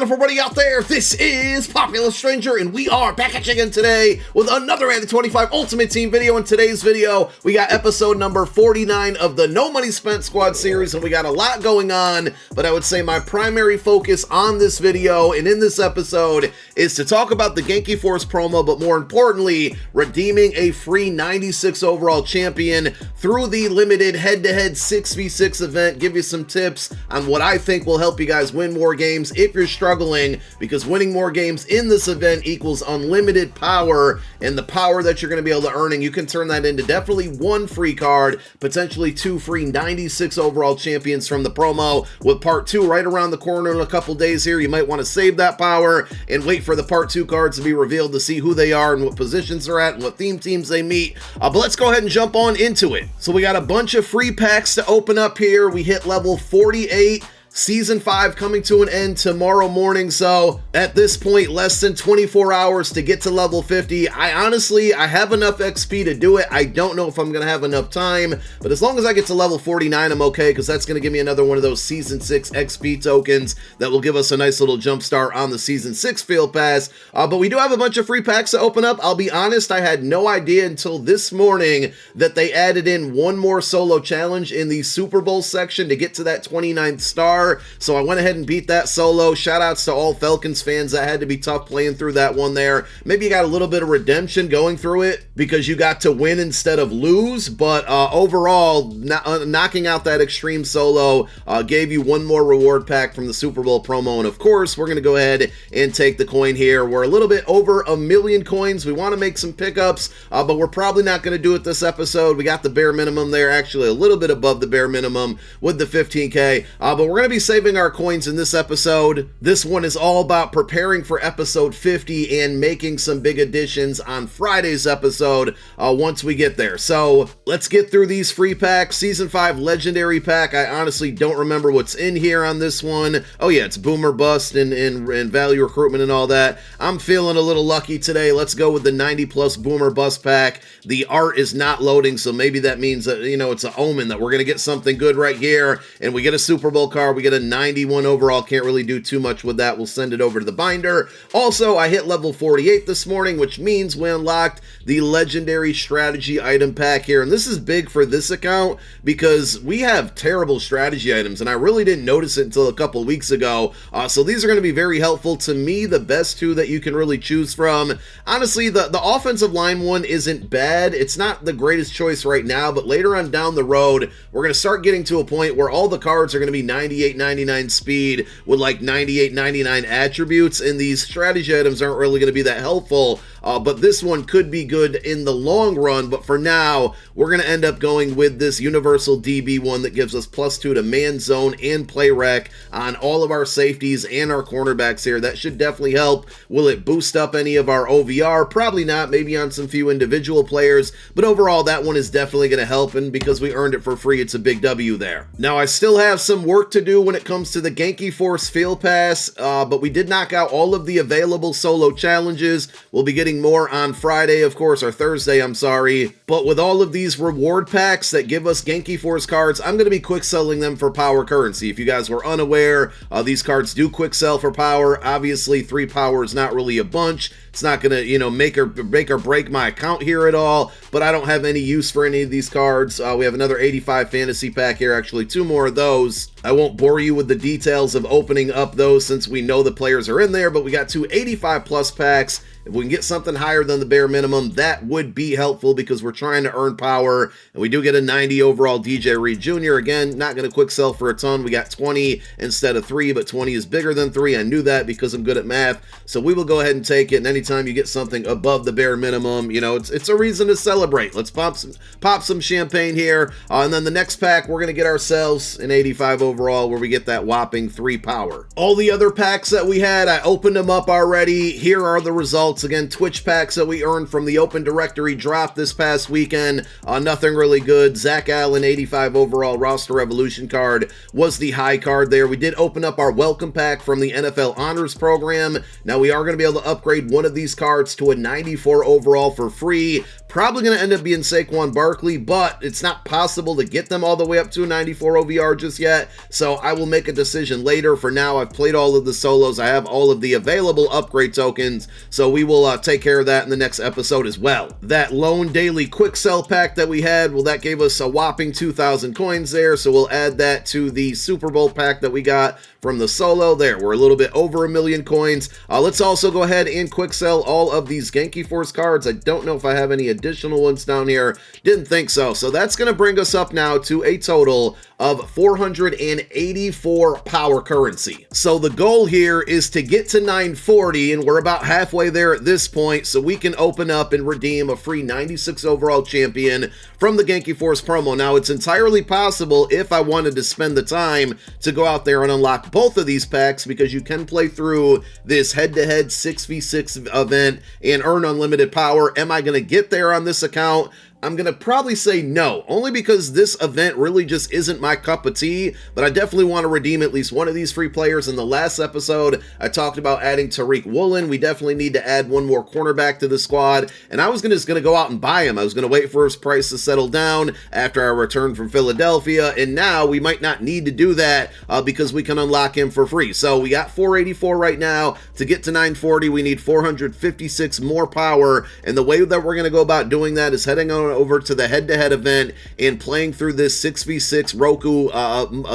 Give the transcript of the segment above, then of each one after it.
up, everybody out there? This is Popular Stranger, and we are back at you again today with another Madden 25 Ultimate Team video. In today's video, we got episode number 49 of the No Money Spent Squad series, and we got a lot going on, but I would say my primary focus on this video and in this episode is to talk about the Genki Force promo, but more importantly, redeeming a free 96 overall champion through the limited head-to-head 6v6 event, give you some tips on what I think will help you guys win more games if you're struggling, because winning more games in this event equals unlimited power, and the power that you're going to be able to earn, and you can turn that into definitely one free card, potentially two free 96 overall champions from the promo, with part 2 right around the corner in a couple days here. You might want to save that power and wait for the part 2 cards to be revealed to see who they are and what positions they're at and what theme teams they meet, but let's go ahead and jump on into it. So we got a bunch of free packs to open up here. We hit level 48. Season 5 coming to an end tomorrow morning, so at this point, less than 24 hours to get to level 50. I have enough XP to do it. I don't know if I'm going to have enough time, but as long as I get to level 49, I'm okay, because that's going to give me another one of those Season 6 XP tokens that will give us a nice little jump start on the Season 6 Field Pass, but we do have a bunch of free packs to open up. I'll be honest, I had no idea until this morning that they added in one more solo challenge in the Super Bowl section to get to that 29th star. So I went ahead and beat that solo. Shout outs to all Falcons fans. That had to be tough playing through that one there. Maybe you got a little bit of redemption going through it because you got to win instead of lose, but overall, knocking out that extreme solo gave you one more reward pack from the Super Bowl promo. And of course, we're going to go ahead and take the coin here. We're a little bit over 1 million coins. We want to make some pickups, but we're probably not going to do it this episode. We got the bare minimum there, actually a little bit above the bare minimum with the 15K, but we're going to be saving our coins in this episode. This one is all about preparing for episode 50 and making some big additions on Friday's episode once we get there. So let's get through these free packs. Season 5 legendary pack. I honestly don't remember what's in here on this one. Oh yeah, it's boomer bust and value recruitment and all that. I'm feeling a little lucky today. Let's go with the 90 plus boomer bust pack. The art is not loading, so maybe that means that, you know, it's an omen that we're going to get something good right here, and we get a Super Bowl card. We get a 91 overall. Can't really do too much with that. We'll send it over to the binder. Also, I hit level 48 this morning, which means we unlocked the legendary strategy item pack here. And this is big for this account because we have terrible strategy items, and I really didn't notice it until a couple weeks ago. So these are going to be very helpful. To me, the best two that you can really choose from. Honestly, the offensive line one isn't bad. It's not the greatest choice right now, but later on down the road, we're going to start getting to a point where all the cards are going to be 98, 99 speed with like 98, 99 attributes, and these strategy items aren't really going to be that helpful, but this one could be good in the long run. But for now, we're going to end up going with this universal DB one that gives us +2 to man zone and play rec on all of our safeties and our cornerbacks here. That should definitely help. Will it boost up any of our OVR? Probably not, maybe on some few individual players, but overall that one is definitely going to help, and because we earned it for free, it's a big W there. Now I still have some work to do when it comes to the Genki Force Field Pass, but we did knock out all of the available solo challenges. We'll be getting more on Friday, of course, or Thursday, I'm sorry. But with all of these reward packs that give us Genki Force cards, I'm going to be quick selling them for power currency. If you guys were unaware, these cards do quick sell for power. Obviously, 3 power is not really a bunch. It's not going to, you know, make or break my account here at all, but I don't have any use for any of these cards. We have another 85 fantasy pack here, actually 2 more of those. I won't bore you with the details of opening up those since we know the players are in there, but we got 2 85 plus packs. If we can get something higher than the bare minimum, that would be helpful because we're trying to earn power. And we do get a 90 overall DJ Reed Jr. Again, not going to quick sell for a ton. We got 20 instead of 3, but 20 is bigger than 3. I knew that because I'm good at math. So we will go ahead and take it. And anytime you get something above the bare minimum, you know, it's a reason to celebrate. Let's pop some champagne here. And then the next pack, we're going to get ourselves an 85 overall where we get that whopping 3 power. All the other packs that we had, I opened them up already. Here are the results. Again, Twitch packs that we earned from the open directory drop this past weekend. Nothing really good. Zach Allen, 85 overall roster evolution card was the high card there. We did open up our welcome pack from the NFL Honors Program. Now we are going to be able to upgrade one of these cards to a 94 overall for free. Probably going to end up being Saquon Barkley, but it's not possible to get them all the way up to a 94 OVR just yet. so I will make a decision later. For now, I've played all of the solos. I have all of the available upgrade tokens, so we will take care of that in the next episode as well. That lone daily quick sell pack that we had, well, that gave us a whopping 2,000 coins there, so we'll add that to the Super Bowl pack that we got from the solo. There, we're a little bit over 1 million coins. Let's also go ahead and quick sell all of these Genki Force cards. I don't know if I have any additional ones down here. Didn't think so. So that's going to bring us up now to a total of 484 power currency. So the goal here is to get to 940, and we're about halfway there at this point, so we can open up and redeem a free 96 overall champion from the Genki Force promo. Now, it's entirely possible, if I wanted to spend the time, to go out there and unlock both of these packs, because you can play through this head-to-head 6v6 event and earn unlimited power. Am I going to get there on this account? I'm going to probably say no, only because this event really just isn't my cup of tea, but I definitely want to redeem at least one of these free players. In the last episode, I talked about adding Tariq Woolen. We definitely need to add one more cornerback to the squad, and I was just going to go out and buy him. I was going to wait for his price to settle down after I returned from Philadelphia, and now we might not need to do that because we can unlock him for free. So we got 484 right now. To get to 940, we need 456 more power, and the way that we're going to go about doing that is heading on over to the head-to-head event and playing through this 6v6 Roku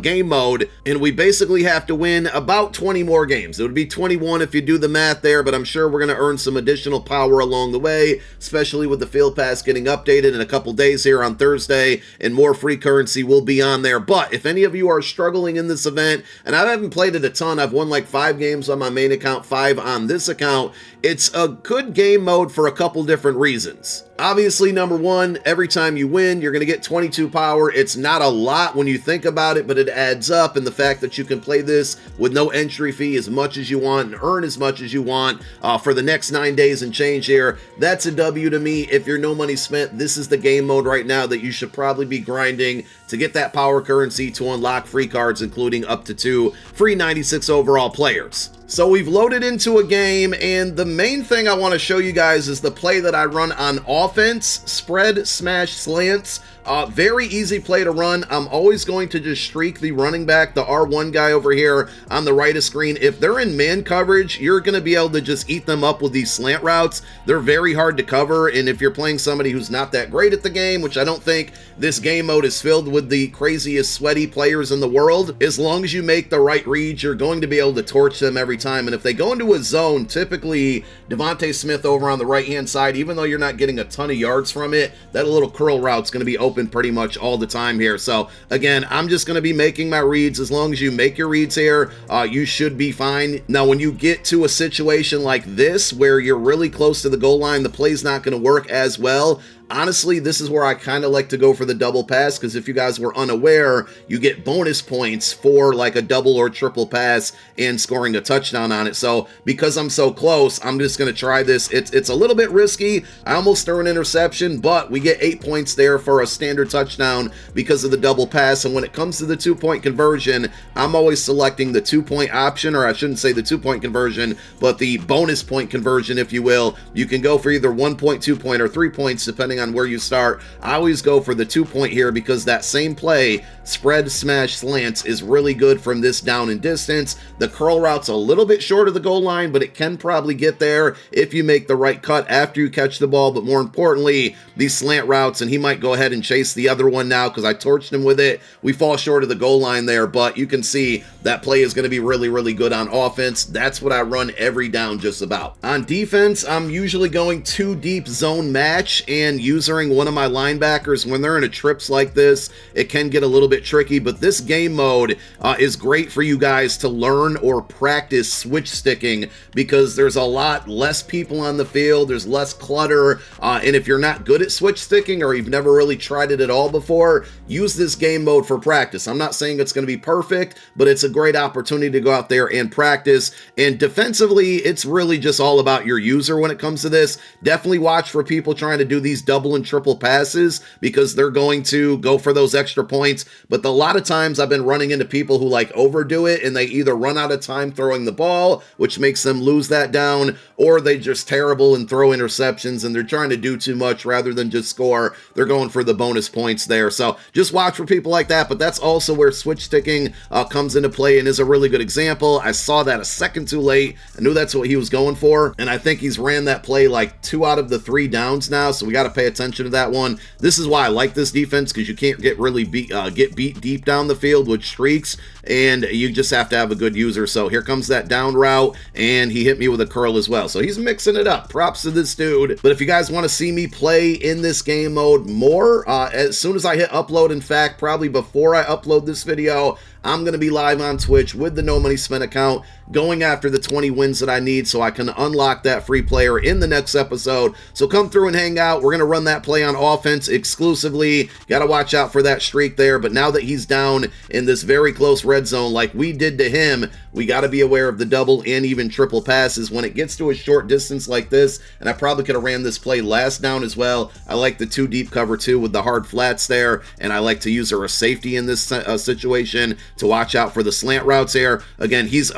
game mode, and we basically have to win about 20 more games. It would be 21 if you do the math there, but I'm sure we're going to earn some additional power along the way, especially with the field pass getting updated in a couple days here on Thursday, and more free currency will be on there. But if any of you are struggling in this event, and I haven't played it a ton, I've won like 5 games on my main account, 5 on this account, it's a good game mode for a couple different reasons. Obviously, number one, every time you win, you're going to get 22 power. It's not a lot when you think about it, but it adds up. And the fact that you can play this with no entry fee as much as you want and earn as much as you want for the next 9 days and change here, that's a W to me. If you're no money spent, this is the game mode right now that you should probably be grinding to get that power currency to unlock free cards, including up to 2 free 96 overall players. So we've loaded into a game, and the main thing I want to show you guys is the play that I run on offense: spread, smash, slants. Very easy play to run. I'm always going to just streak the running back, the R1 guy over here on the right of screen. If they're in man coverage, you're going to be able to just eat them up with these slant routes. They're very hard to cover, and if you're playing somebody who's not that great at the game, which I don't think this game mode is filled with the craziest sweaty players in the world, as long as you make the right reads, you're going to be able to torch them every time. And if they go into a zone, typically Devontae Smith over on the right-hand side, even though you're not getting a ton of yards from it, that little curl route's going to be open pretty much all the time here. So again, I'm just going to be making my reads. As long as you make your reads here, you should be fine. Now, when you get to a situation like this where you're really close to the goal line, the play's not going to work as well. Honestly, this is where I kind of like to go for the double pass, because if you guys were unaware, you get bonus points for like a double or triple pass and scoring a touchdown on it. So because I'm so close, I'm just going to try this. It's a little bit risky. I almost threw an interception, but we get 8 points there for a standard touchdown because of the double pass. And when it comes to the 2-point conversion, I'm always selecting the 2-point option, or I shouldn't say the 2-point conversion, but the bonus point conversion, if you will. You can go for either 1 point, 2 point, or 3 points, depending on where you start. I always go for the 2-point here because that same play, spread, smash, slants, is really good from this down and distance. The curl route's a little bit short of the goal line, but it can probably get there if you make the right cut after you catch the ball. But more importantly, these slant routes, and he might go ahead and chase the other one now because I torched him with it. We fall short of the goal line there, but you can see that play is going to be really, really good on offense. That's what I run every down just about. On defense, I'm usually going 2 deep zone match and using one of my linebackers. When they're in a trips like this, it can get a little bit tricky, but this game mode is great for you guys to learn or practice switch sticking because there's a lot less people on the field, there's less clutter, and if you're not good at switch sticking or you've never really tried it at all before, use this game mode for practice. I'm not saying it's going to be perfect, but it's a great opportunity to go out there and practice. And defensively, it's really just all about your user when it comes to this. Definitely watch for people trying to do these double and triple passes because they're going to go for those extra points. But a lot of times I've been running into people who like overdo it, and they either run out of time throwing the ball, which makes them lose that down, or they just terrible and throw interceptions and they're trying to do too much rather than just score. They're going for the bonus points there. So just watch for people like that. But that's also where switch sticking comes into play and is a really good example. I saw that a second too late. I knew that's what he was going for, and I think he's ran that play like 2 out of the 3 downs now, so we got to pay attention to that one. This is why I like this defense, because you can't get really get beat deep down the field with streaks, and you just have to have a good user. So here comes that down route, and he hit me with a curl as well. So he's mixing it up. Props to this dude. But if you guys want to see me play in this game mode more, as soon as I hit upload, in fact, probably before I upload this video, I'm going to be live on Twitch with the No Money Spent account, going after the 20 wins that I need so I can unlock that free player in the next episode. So come through and hang out. We're going to run that play on offense exclusively. Got to watch out for that streak there. But now that he's down in this very close red zone like we did to him, we got to be aware of the double and even triple passes when it gets to a short distance like this. And I probably could have ran this play last down as well. I like the 2 deep cover 2 with the hard flats there, and I like to use a safety in this situation to watch out for the slant routes here. Again, he's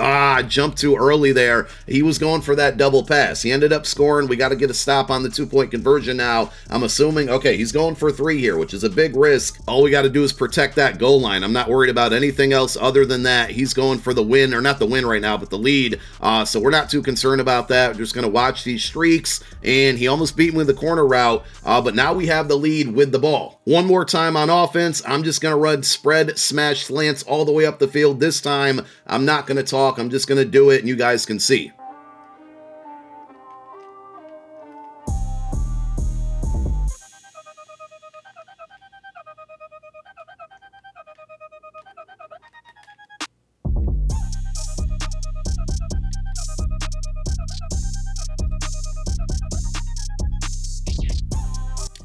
jumped too early there. He was going for that double pass. He ended up scoring. We got to get a stop on the 2-point conversion now. I'm assuming, okay, he's going for 3 here, which is a big risk. All we got to do is protect that goal line. I'm not worried about anything else other than that. He's going for the win, or not the win right now, but the lead. So we're not too concerned about that. We're just going to watch these streaks, and he almost beat me with the corner route, but now we have the lead with the ball. One more time on offense, I'm just going to run spread, smash, slants all the way up the field. This time, I'm not going to talk. I'm just going to do it, and you guys can see.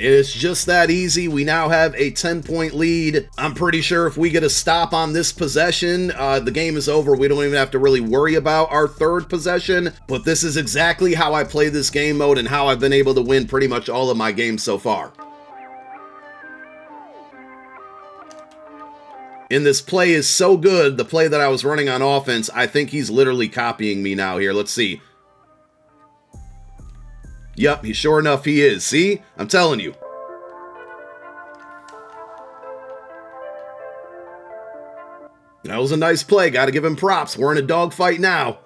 It's just that easy. We now have a 10-point lead. I'm pretty sure if we get a stop on this possession, the game is over. We don't even have to really worry about our 3rd possession. But this is exactly how I play this game mode and how I've been able to win pretty much all of my games so far. And this play is so good, the play that I was running on offense, I think he's literally copying me now here. Let's see. Yep, sure enough, he is. See? I'm telling you. That was a nice play. Got to give him props. We're in a dogfight now.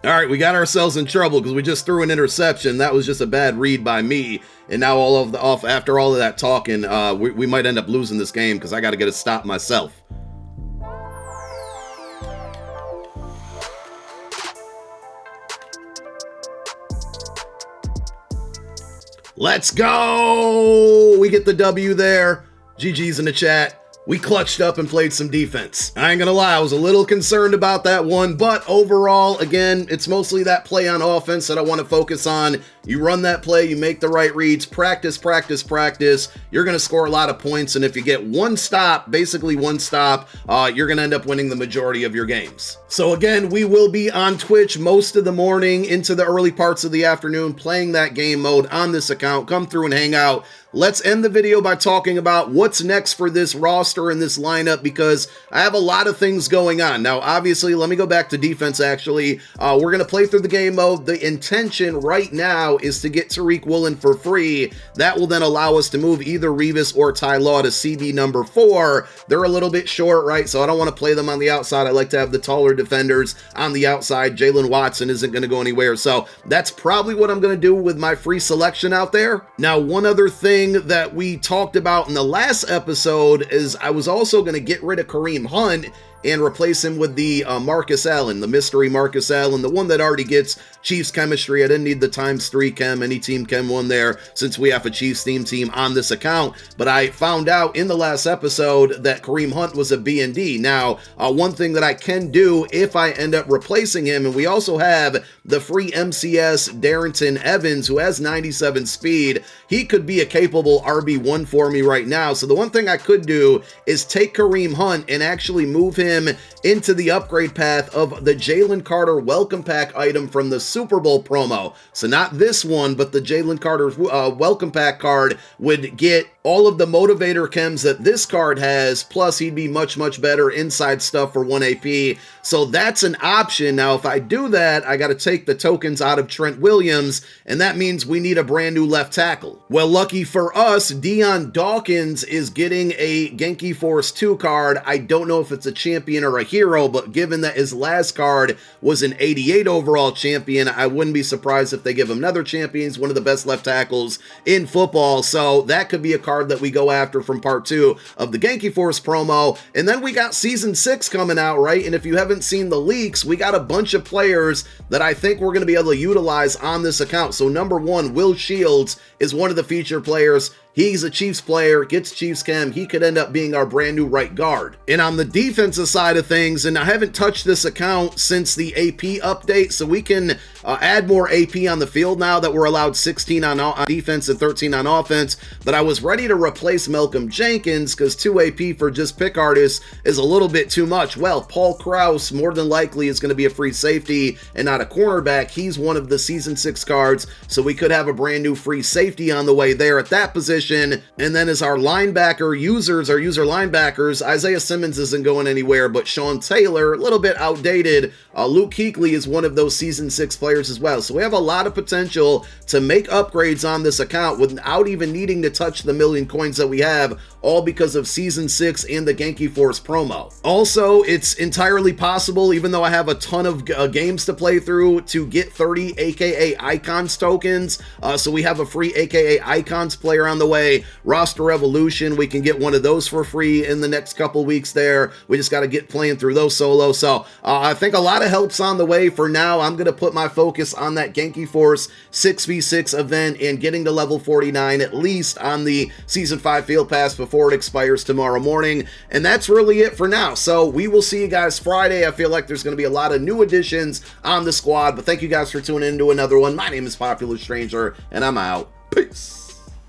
All right, we got ourselves in trouble because we just threw an interception. That was just a bad read by me. And now after all of that talking, we might end up losing this game because I got to get a stop myself. Let's go! We get the W there. GG's in the chat. We clutched up and played some defense. I ain't gonna lie, I was a little concerned about that one, but overall, again, it's mostly that play on offense that I want to focus on. You run that play, you make the right reads, practice, practice, practice. You're gonna score a lot of points, and if you get one stop, basically one stop, you're gonna end up winning the majority of your games. So again, we will be on Twitch most of the morning into the early parts of the afternoon playing that game mode on this account. Come through and hang out. Let's end the video by talking about what's next for this roster and this lineup, because I have a lot of things going on. Now, obviously, let me go back to defense, actually. We're going to play through the game mode. The intention right now is to get Tariq Woolen for free. That will then allow us to move either Revis or Ty Law to CB number 4. They're a little bit short, right? So I don't want to play them on the outside. I like to have the taller defenders on the outside. Jalen Watson isn't going to go anywhere. So that's probably what I'm going to do with my free selection out there. Now, one other thing that we talked about in the last episode is I was also going to get rid of Kareem Hunt and replace him with the Marcus Allen, the mystery Marcus Allen, the one that already gets Chiefs chemistry. I didn't need the ×3 chem, any team chem one there, since we have a Chiefs team on this account. But I found out in the last episode that Kareem Hunt was a B&D. Now, one thing that I can do if I end up replacing him, and we also have the free MCS Darrington Evans, who has 97 speed. He could be a capable RB1 for me right now. So the one thing I could do is take Kareem Hunt and actually move him into the upgrade path of the Jalen Carter welcome pack item from the Super Bowl promo. So not this one, but the Jalen Carter welcome pack card would get all of the motivator chems that this card has, plus he'd be much better inside stuff for 1 AP. So that's an option. Now, if I do that, I got to take the tokens out of Trent Williams, and that means we need a brand new left tackle. Well, lucky for us, Dion Dawkins is getting a Genki Force 2 card. I don't know if it's a champion or a hero, but given that his last card was an 88 overall champion, I wouldn't be surprised if they give him another champion. He's one of the best left tackles in football, so that could be a card that we go after from part 2 of the Genki Force promo. And then we got season 6 coming out, right? And if you haven't seen the leaks, we got a bunch of players that I think we're going to be able to utilize on this account. So number 1, Will Shields is one of the featured players. He's a Chiefs player, gets Chiefs chem. He could end up being our brand new right guard. And on the defensive side of things, and I haven't touched this account since the AP update, so we can add more AP on the field now that we're allowed 16 on defense and 13 on offense. But I was ready to replace Malcolm Jenkins because 2 AP for just pick artists is a little bit too much. Well, Paul Krause more than likely is going to be a free safety and not a cornerback. He's one of the season 6 cards, so we could have a brand new free safety on the way there at that position. And then as our linebacker users, our user linebackers, Isaiah Simmons isn't going anywhere, but Sean Taylor, a little bit outdated. Luke Kuechly is one of those season 6 players as well. So we have a lot of potential to make upgrades on this account without even needing to touch the million coins that we have, all because of season 6 and the Genki Force promo. Also, it's entirely possible, even though I have a ton of games to play through, to get 30 AKA Icons tokens. So we have a free AKA Icons player on the way. Roster Revolution, we can get one of those for free in the next couple weeks there. We just got to get playing through those solo. So I think a lot of help's on the way. For now, I'm going to put my focus on that Genki Force 6v6 event and getting to level 49 at least on the Season 5 Field Pass before it expires tomorrow morning. And that's really it for now. So we will see you guys Friday. I feel like there's going to be a lot of new additions on the squad, but thank you guys for tuning in to another one. My name is Popular Stranger, and I'm out. Peace.